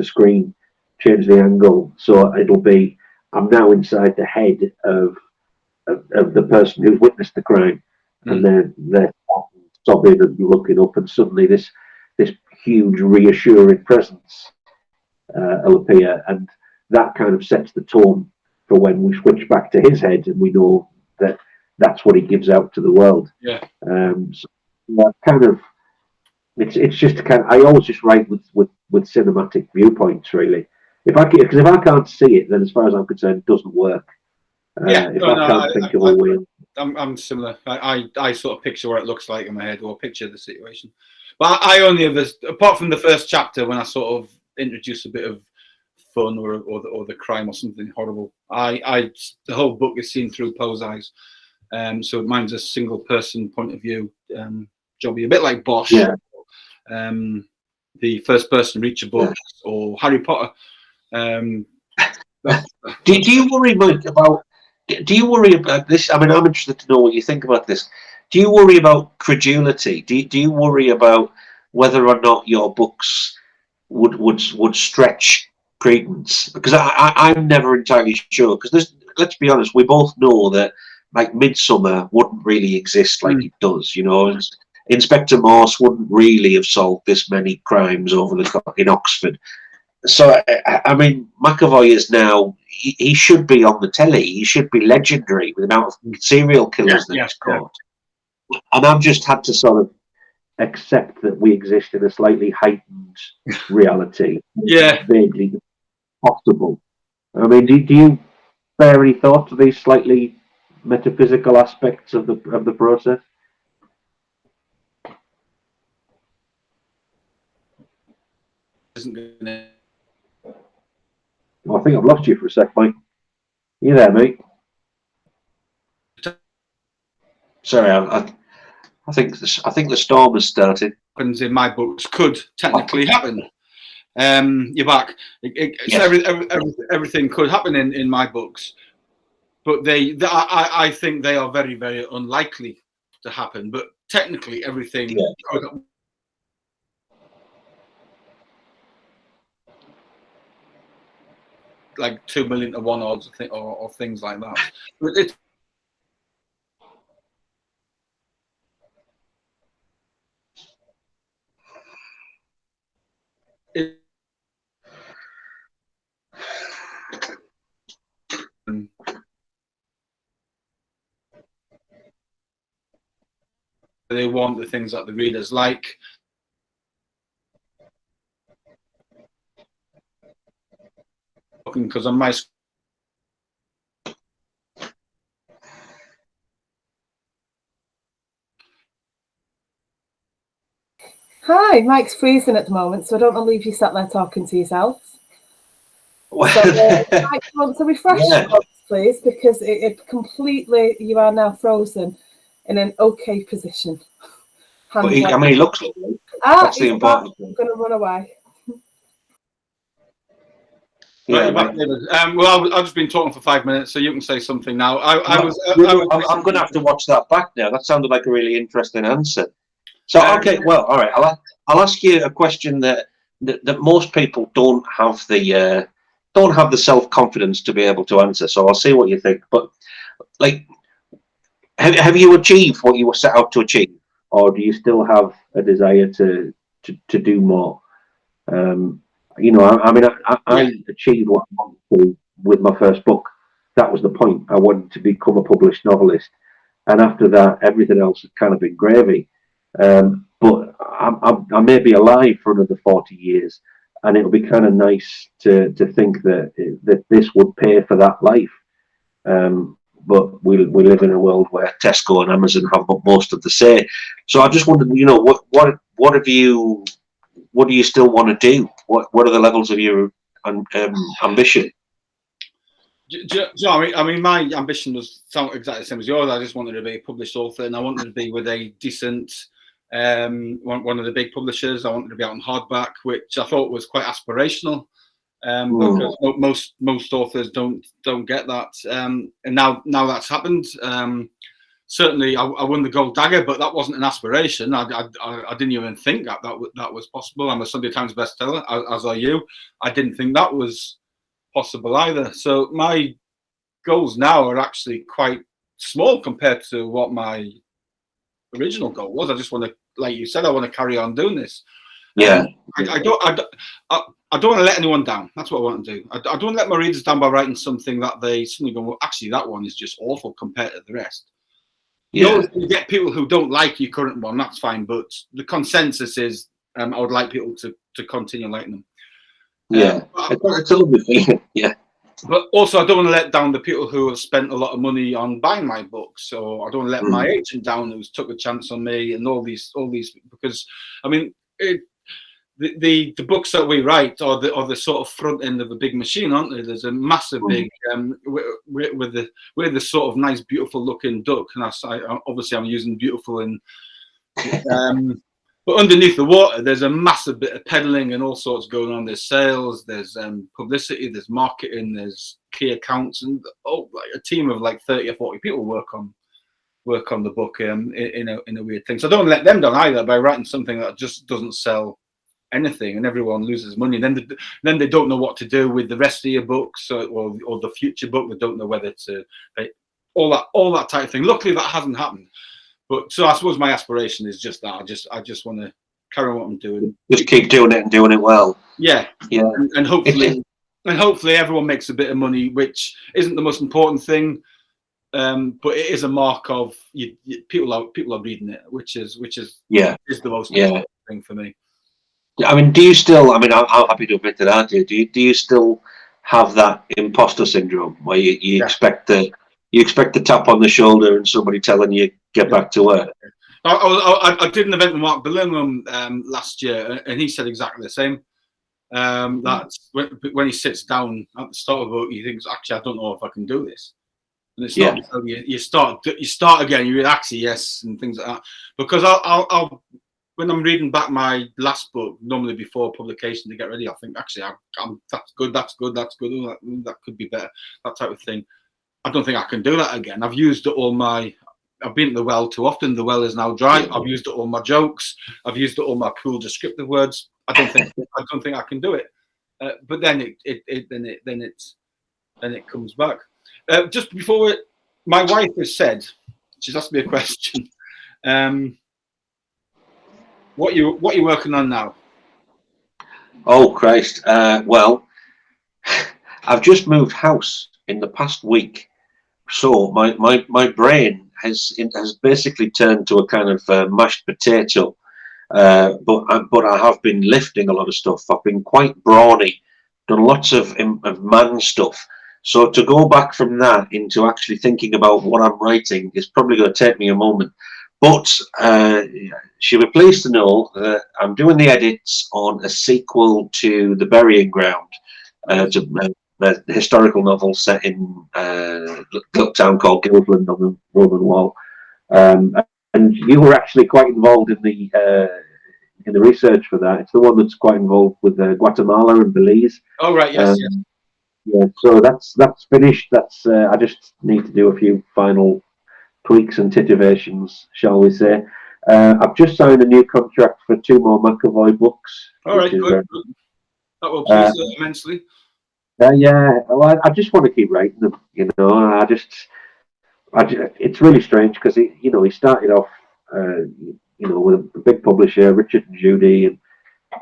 screen, change the angle, so it'll be I'm now inside the head of of the person who's witnessed the crime, and they're sobbing and looking up, and suddenly this huge reassuring presence will appear, and that kind of sets the tone for when we switch back to his head, and we know that that's what he gives out to the world. Yeah. So that kind of it's just kind of, I always just write with cinematic viewpoints, really. Because if I can't see it, then as far as I'm concerned, it doesn't work. If I can't think of a way. I'm similar. I sort of picture what it looks like in my head, or picture the situation. But I only ever, apart from the first chapter, when I sort of introduce a bit of fun or the crime or something horrible, the whole book is seen through Poe's eyes. So mine's a single person point of view. Jobby, a bit like Bosch. Yeah. The first person reacher books, or Harry Potter. Do you worry, Mike, about? Do you worry about this? I mean, I'm interested to know what you think about this. Do you worry about credulity? Do you worry about whether or not your books would stretch credence? Because I'm never entirely sure. Because let's be honest, we both know that like Midsummer wouldn't really exist like it does. You know, Inspector Morse wouldn't really have solved this many crimes in Oxford. So, I mean, McAvoy is now, he should be on the telly. He should be legendary with the amount of serial killers that he's caught. Yeah. And I've just had to sort of accept that we exist in a slightly heightened reality. Vaguely possible. I mean, do you bear any thought to these slightly metaphysical aspects of the process? I think I've lost you for a sec, Mike. You there, mate? Sorry, I think the storm has started. Happens in my books could technically happen. You're back. Everything could happen in my books, but I think they are very, very unlikely to happen. But technically, everything. Yeah. Like 2 million to 1 odds, or things like that. But they want the things that the readers like. Because on my Hi, Mike's freezing at the moment, so I don't want to leave you sat there talking to yourselves. So, Mike, want to refresh, please, because it completely, you are now frozen in an okay position. But he looks like that's the important thing. I'm going to run away. Yeah, well, I've just been talking for 5 minutes, so you can say something now. I'm going to have to watch that back now. That sounded like a really interesting answer. So, okay, well, all right. I'll ask you a question that most people don't have the self-confidence to be able to answer. So I'll see what you think. But like, have you achieved what you were set out to achieve, or do you still have a desire to do more? You know, I achieved what I wanted to with my first book. That was the point. I wanted to become a published novelist, and after that, everything else has kind of been gravy. But I may be alive for another 40 years, and it'll be kind of nice to think that this would pay for that life. But we live in a world where Tesco and Amazon have most of the say. So I just wondered, you know, what do you still want to do? What are the levels of your ambition? I mean, my ambition was exactly the same as yours. I just wanted to be a published author, and I wanted to be with a decent one of the big publishers. I wanted to be out on hardback, which I thought was quite aspirational, because most authors don't get that. And now that's happened. Certainly, I won the Gold Dagger, but that wasn't an aspiration. I didn't even think that was possible. I'm a Sunday Times bestseller, as are you. I didn't think that was possible either. So my goals now are actually quite small compared to what my original goal was. I just want to, like you said, I want to carry on doing this. Yeah. I don't want to let anyone down. That's what I want to do. I don't want to let my readers down by writing something that they suddenly go, well, actually, that one is just awful compared to the rest. Yeah. You get people who don't like your current one, that's fine. But the consensus is I would like people to continue liking them. Yeah. It's a lovely feeling. Yeah. But also, I don't want to let down the people who have spent a lot of money on buying my books. So I don't want to let my agent down who's took a chance on me and all these because I mean the books that we write are the sort of front end of a big machine, aren't they? There's a massive big with the sort of nice, beautiful looking duck, and obviously I'm using beautiful and but underneath the water, there's a massive bit of peddling and all sorts going on. There's sales, there's publicity, there's marketing, there's key accounts, and like a team of like 30 or 40 people work on the book in a weird thing. So I don't let them down either by writing something that just doesn't sell anything and everyone loses money. Then they don't know what to do with the rest of your books or the future book. They don't know whether to all that type of thing. Luckily, that hasn't happened. But so I suppose my aspiration is just that. I just want to carry on what I'm doing. Just keep doing it and doing it well. Yeah, yeah, and hopefully everyone makes a bit of money, which isn't the most important thing, but it is a mark of people are reading it, which is the most important thing for me. I mean, do you still? I mean, I'm happy to admit to that. Do you still have that imposter syndrome where you expect the tap on the shoulder and somebody telling you get back to work? I did an event with Mark Billingham last year, and he said exactly the same. That when he sits down at the start of a book, he thinks, actually, I don't know if I can do this. And it's not until you start again, you relax, yes, and things like that. Because I'll when I'm reading back my last book, normally before publication to get ready, I think actually that's good, that could be better, that type of thing. I don't think I can do that again. I've used I've been to the well too often. The well is now dry. I've used all my jokes. I've used all my cool descriptive words. I don't think I can do it. But then it comes back. Just before my wife has said, she's asked me a question. What you working on now? Oh Christ! Well, I've just moved house in the past week, so my brain has basically turned to a kind of mashed potato. But I have been lifting a lot of stuff. I've been quite brawny, done lots of man stuff. So to go back from that into actually thinking about what I'm writing is probably going to take me a moment. But she'll be pleased to know that I'm doing the edits on a sequel to The Burying Ground, to the historical novel set in a little town called Gilsland on the Roman Wall. And you were actually quite involved in the research for that. It's the one that's quite involved with Guatemala and Belize. Oh right, yes. Yeah, so that's finished. I just need to do a few final tweaks and tittivations, shall we say. I've just signed a new contract for 2 more McAvoy books. All right, good. That will please immensely. Yeah, well, I just want to keep writing them. You know, it's really strange because he started off, with a big publisher, Richard and Judy,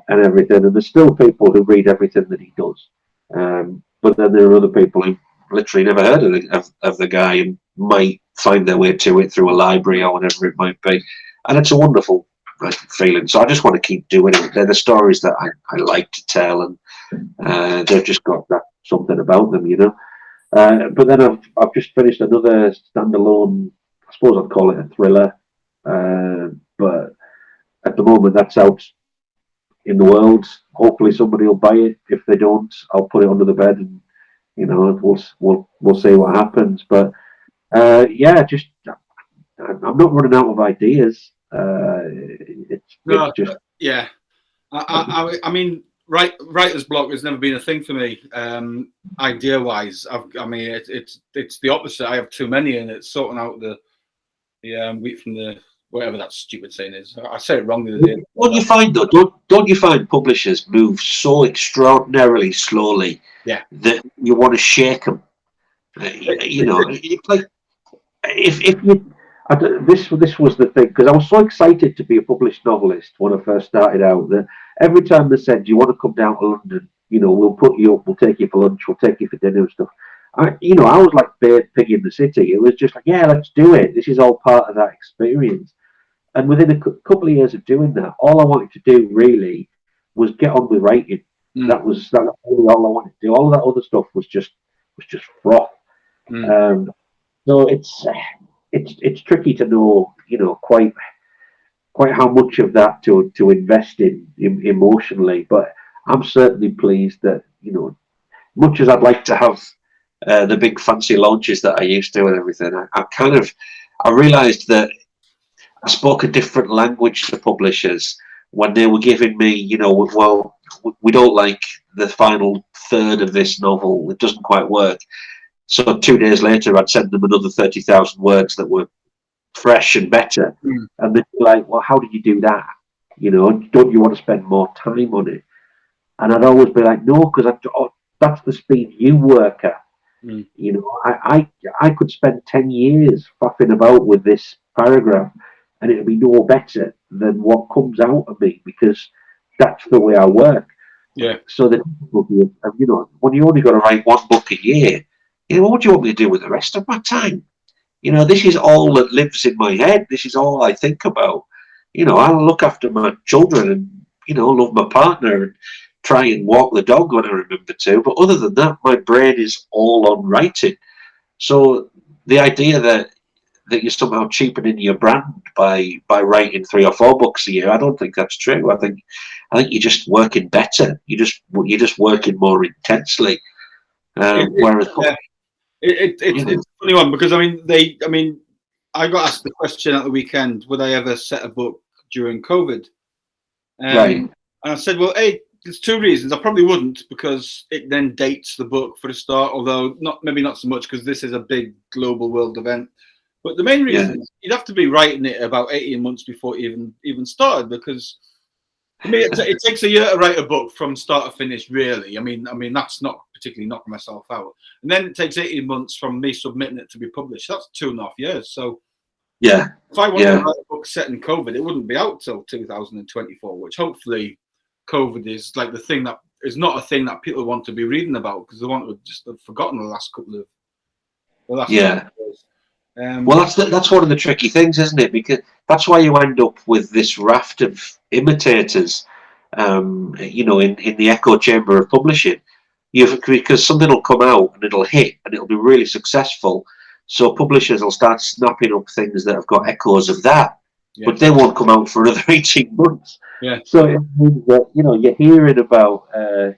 and everything, and there's still people who read everything that he does. But then there are other people who literally never heard of the guy and might find their way to it through a library or whatever it might be. And it's a wonderful feeling. So I just want to keep doing it. They're the stories that I like to tell, and they've just got that something about them, you know. But then I've just finished another standalone, I suppose I'd call it a thriller. But at the moment that's out in the world. Hopefully somebody will buy it. If they don't, I'll put it under the bed, and we'll see what happens. But I'm not running out of ideas. I mean, writer's block has never been a thing for me. Idea wise, it's the opposite. I have too many, and it's sorting out the wheat from the whatever that stupid saying is. I say it wrong the other day. Don't you find though? Don't you find publishers move so extraordinarily slowly? Yeah. That you want to shake them. It's like if you, this was the thing, because I was so excited to be a published novelist when I first started out, that every time they said, "Do you want to come down to London? We'll put you up, we'll take you for lunch, we'll take you for dinner and stuff." I was like pig in the city. It was just like, yeah, let's do it. This is all part of that experience. And within a couple of years of doing that, all I wanted to do really was get on with writing. That was really all I wanted to do. All of that other stuff was just froth. So it's tricky to know, quite how much of that to invest in emotionally. But I'm certainly pleased that, much as I'd like to have the big fancy launches that I used to and everything, I realised that I spoke a different language to publishers when they were giving me, well, we don't like the final third of this novel. It doesn't quite work. So 2 days later, I'd send them another 30,000 words that were fresh and better. And they'd be like, well, how did you do that? Don't you want to spend more time on it? And I'd always be like, no, because that's the speed you work at. I could spend 10 years faffing about with this paragraph and it'll be no better than what comes out of me, because that's the way I work. Yeah. So the difficulty of, when you only got to write one book a year, what do you want me to do with the rest of my time? This is all that lives in my head. This is all I think about. I look after my children and, love my partner and try and walk the dog when I remember to. But other than that, my brain is all on writing. So the idea that you're somehow cheapening your brand by writing 3 or 4 books a year, I don't think that's true. I think you're just working better. You're just working more intensely. Whereas it's a funny one, because I got asked the question at the weekend, would I ever set a book during COVID? Right. And I said, well, there's 2 reasons. I probably wouldn't, because it then dates the book for a start, although maybe not so much because this is a big global world event. But the main reason is you'd have to be writing it about 18 months before it even started, because for me it takes a year to write a book from start to finish, really. I mean that's not particularly knocking myself out. And then it takes 18 months from me submitting it to be published. That's 2.5 years. So if I wanted to write a book set in COVID, it wouldn't be out till 2024, which hopefully COVID is like the thing that is not a thing that people want to be reading about, because they want to just have forgotten the last couple of years. Well, that's one of the tricky things, isn't it? Because that's why you end up with this raft of imitators, in the echo chamber of publishing. Because something will come out and it'll hit and it'll be really successful. So publishers will start snapping up things that have got echoes of that, but they won't come out for another 18 months. Yeah. So it means that you're hearing about the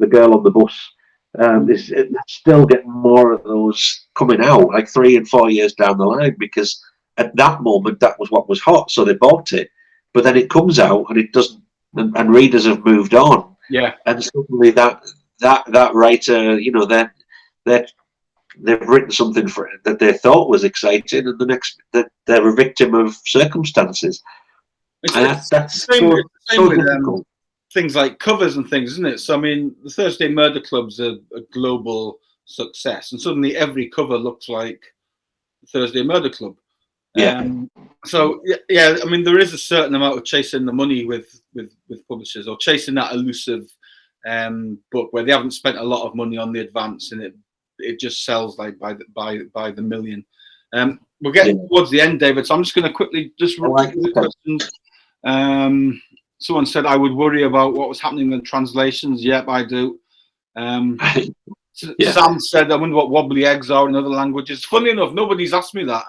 girl on the bus. It's still getting more of those coming out like 3 and 4 years down the line, because at that moment that was what was hot, so they bought it. But then it comes out and it doesn't, and readers have moved on. Yeah. And suddenly that writer, they've written something that they thought was exciting, and the next that they're a victim of circumstances. That's so difficult. Things like covers and things, isn't it? So the Thursday Murder Club's a global success, and suddenly every cover looks like the Thursday Murder Club. So there is a certain amount of chasing the money with publishers, or chasing that elusive book where they haven't spent a lot of money on the advance, and it just sells like by the million. We're getting towards the end, David, so I'm just going to quickly just run through the questions. Someone said I would worry about what was happening in translations. Yep, I do. Sam said, I wonder what wobbly eggs are in other languages. Funny enough, nobody's asked me that.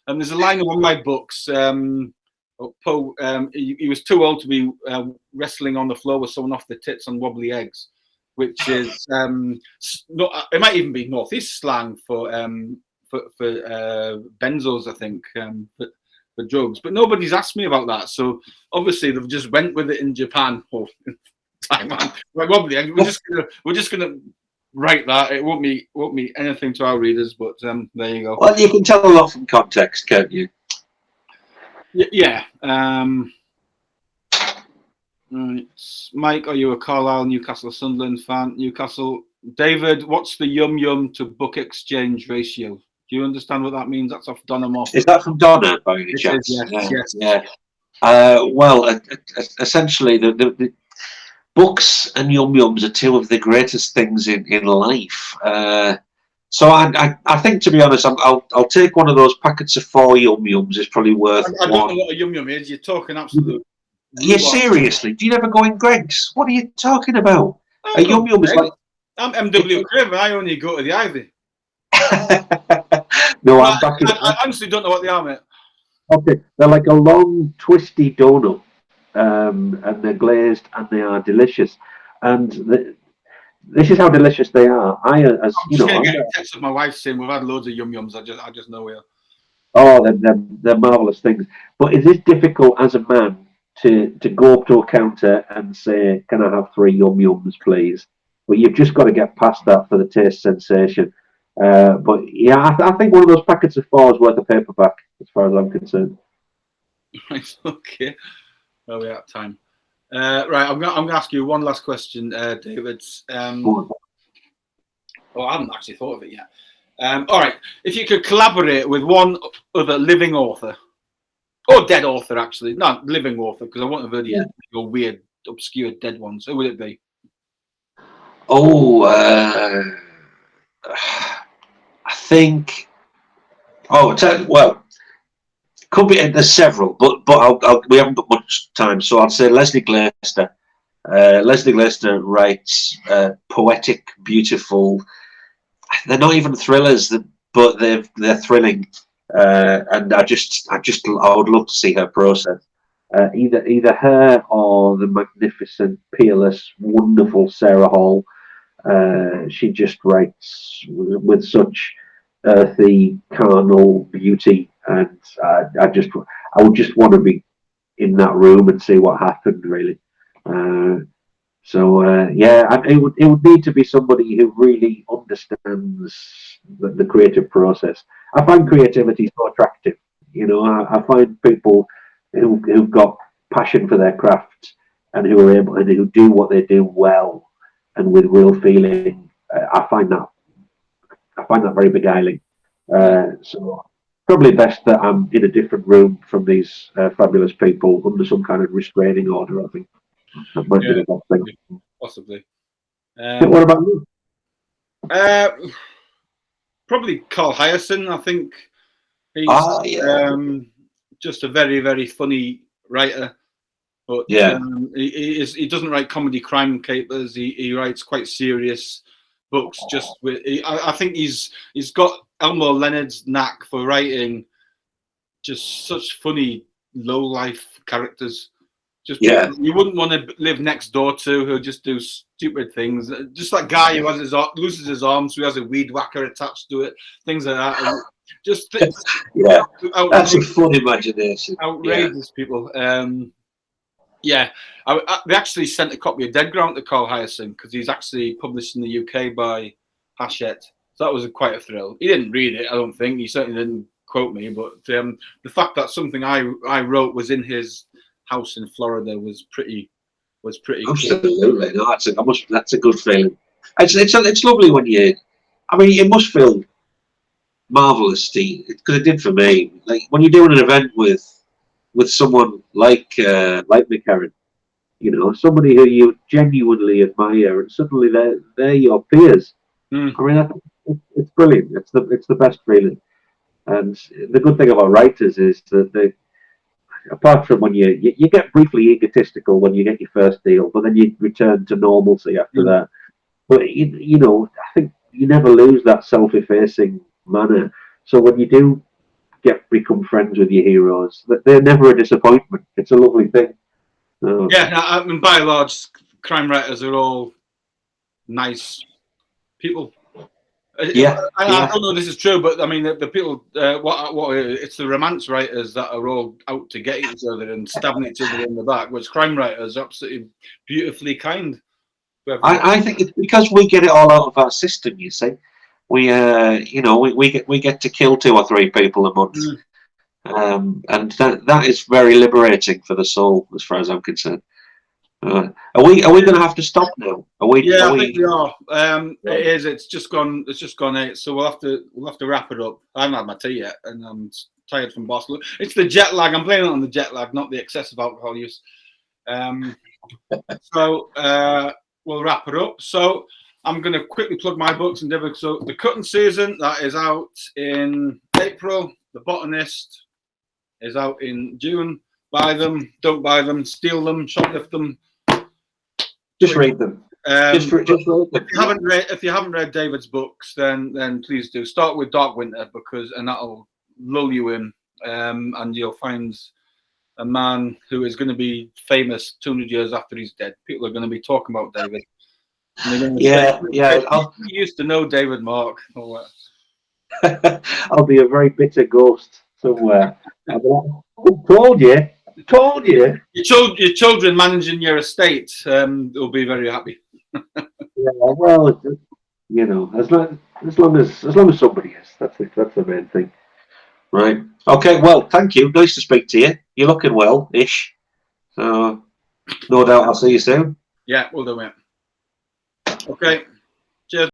And there's a line in one of my books. Poe, he was too old to be wrestling on the floor with someone off the tits on wobbly eggs, which is it might even be Northeast slang for benzos, I think, for drugs. But nobody's asked me about that. So obviously they've just went with it in Japan or Taiwan. Wobbly eggs. We're just gonna write that. It won't mean anything to our readers, but there you go. Well, you can tell a lot from context, can't you? Yeah. Mike, are you a Carlisle, Newcastle, Sunderland fan? Newcastle. David, what's the yum to book exchange ratio? Do you understand what that means? That's off Donna Moore. Is that from Donna, by any chance? Yes. Well, essentially, the books and Yum Yums are two of the greatest things in life. So I think, to be honest, I'll take one of those packets of 4 Yum Yums. It's probably worth I don't one. know what a Yum Yum is. You're talking absolute. Yeah, seriously. Do you never go in Greg's? What are you talking about? A Yum Yum is like. I'm MW Craven. I only go to the Ivy. No, I'm back in. I honestly don't know what they are, mate. Okay, they're like a long, twisty donut, and they're glazed and they are delicious. And this is how delicious they are. I'm just gonna get a text of my wife saying we've had loads of Yum Yums. I just know where. Oh, they're marvelous things. But is it difficult as a man to go up to a counter and say, "Can I have 3 Yum Yums, please?" But you've just got to get past that for the taste sensation. But yeah, I think one of those packets of 4 is worth a paperback, as far as I'm concerned. Right. Okay. Well, we're out of time. Right. I'm gonna ask you one last question, David. Oh, I haven't actually thought of it yet. All right. If you could collaborate with one other living author, or dead author, actually, not living author, because I won't have heard your weird, obscure dead ones. Who would it be? Oh, I think. Oh, well, could be. There's several, but we haven't got much time, so I'll say Leslie Glaister. Leslie Glaister writes poetic, beautiful. They're not even thrillers, but they're thrilling, and I would love to see her process. Either her or the magnificent, peerless, wonderful Sarah Hall. She just writes with such earthy, carnal beauty, and I would just want to be in that room and see what happened, really. It would need to be somebody who really understands the creative process. I find creativity so attractive. I find people who've got passion for their craft and who do what they do well and with real feeling. I find that very beguiling. So probably best that I'm in a different room from these fabulous people under some kind of restraining order, I think. That might be the best thing. Possibly. What about you? Probably Carl Hiaasen. I think he's just a very, very funny writer. But he doesn't write comedy crime capers. He writes quite serious books. I think he's got Elmore Leonard's knack for writing just such funny low life characters. You wouldn't want to live next door to, who'll just do stupid things. Just that guy who loses his arm, so he has a weed whacker attached to it. Things like that. That's a fun imagination. Outrageous people. They actually sent a copy of Dead Ground to Carl Hiaasen because he's actually published in the UK by Hachette. So that was quite a thrill. He didn't read it, I don't think. He certainly didn't quote me, but the fact that something I wrote was in his house in Florida was pretty absolutely cool. No, that's a good feeling. It's lovely when it must feel marvelous, because it did for me. Like when you're doing an event with someone like McCarran, somebody who you genuinely admire, and suddenly they're your peers. I mean, it's brilliant. It's the best feeling. And the good thing about writers is that apart from when you get briefly egotistical when you get your first deal, but then you return to normalcy after that. But I think you never lose that self-effacing manner. So when you do become friends with your heroes, they're never a disappointment. It's a lovely thing. I mean, by and large, crime writers are all nice people. I don't know if this is true, but I mean, the people, it's the romance writers that are all out to get each other and stabbing each other in the back, whereas crime writers are absolutely beautifully kind. I think it's because we get it all out of our system, you see. We get to kill 2 or 3 people a month. And that is very liberating for the soul, as far as I'm concerned. Are we going to have to stop now? Are we? Yeah, are I think we are. Right. It is. It's just gone 8. So we'll have to wrap it up. I haven't had my tea yet, and I'm tired from Barcelona. It's the jet lag. I'm blaming it on the jet lag, not the excessive alcohol use. So we'll wrap it up. So I'm going to quickly plug my books and David. So the Cutting Season, that is out in April. The Botanist is out in June. Buy them, don't buy them, steal them, shoplift them. Just read them. Just read them. If you haven't read David's books, then please do. Start with Dark Winter and that'll lull you in, and you'll find a man who is going to be famous 200 years after he's dead. People are going to be talking about David. Yeah. You used to know David Mark. I'll be a very bitter ghost somewhere. Told you. Your children managing your estate will be very happy. Yeah, well, you know, as long as somebody is, that's it. That's the main thing. Right. Okay. Well, thank you. Nice to speak to you. You're looking well-ish. So, no doubt I'll see you soon. Yeah, we'll do it. Okay. Cheers.